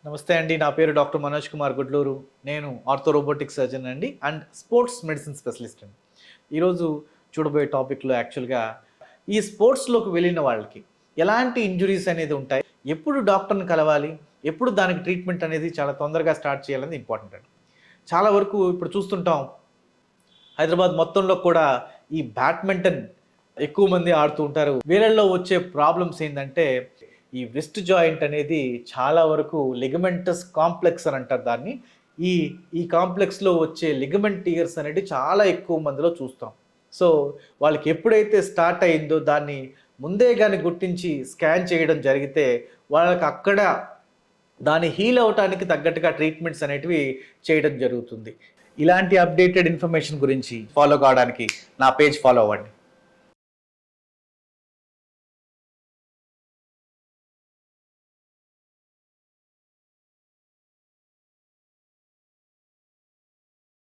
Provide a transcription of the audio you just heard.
నమస్తే అండి. నా పేరు డాక్టర్ మనోజ్ కుమార్ గుడ్లూరు. నేను ఆర్థో రోబోటిక్ సర్జన్ అండి అండ్ స్పోర్ట్స్ మెడిసిన్ స్పెషలిస్ట్ అండి. ఈరోజు చూడబోయే టాపిక్‌లో యాక్చువల్‌గా ఈ స్పోర్ట్స్‌లోకి వెళ్ళిన వాళ్ళకి ఎలాంటి ఇంజ్యూరీస్ అనేది ఉంటాయి? ఎప్పుడు డాక్టర్‌ని కలవాలి? ఎప్పుడు దానికి ట్రీట్మెంట్ అనేది చాలా తొందరగా స్టార్ట్ చేయాలనేది ఇంపార్టెంట్ అండి. చాలా వరకు ఇప్పుడు చూస్తుంటాం హైదరాబాద్ మొత్తంలో కూడా ఈ బ్యాడ్మింటన్ ఎక్కువ మంది ఆడుతూ ఉంటారు. వీళ్ళల్లో వచ్చే ప్రాబ్లమ్స్ ఏందంటే ఈ వ్రిస్ట్ జాయింట్ అనేది చాలా వరకు లిగమెంటస్ కాంప్లెక్స్ అని అంటారు దాన్ని. ఈ ఈ కాంప్లెక్స్‌లో వచ్చే లిగమెంట్ టియర్స్ అనేటివి చాలా ఎక్కువ మందిలో చూస్తాం. సో, వాళ్ళకి ఎప్పుడైతే స్టార్ట్ అయిందో దాన్ని ముందే గాని గుర్తించి స్కాన్ చేయడం జరిగితే వాళ్ళకి అక్కడ దాన్ని హీల్ అవ్వటానికి తగ్గట్టుగా ట్రీట్మెంట్స్ అనేటివి చేయడం జరుగుతుంది. ఇలాంటి అప్డేటెడ్ ఇన్ఫర్మేషన్ గురించి ఫాలో కావడానికి నా పేజ్ ఫాలో అవ్వండి.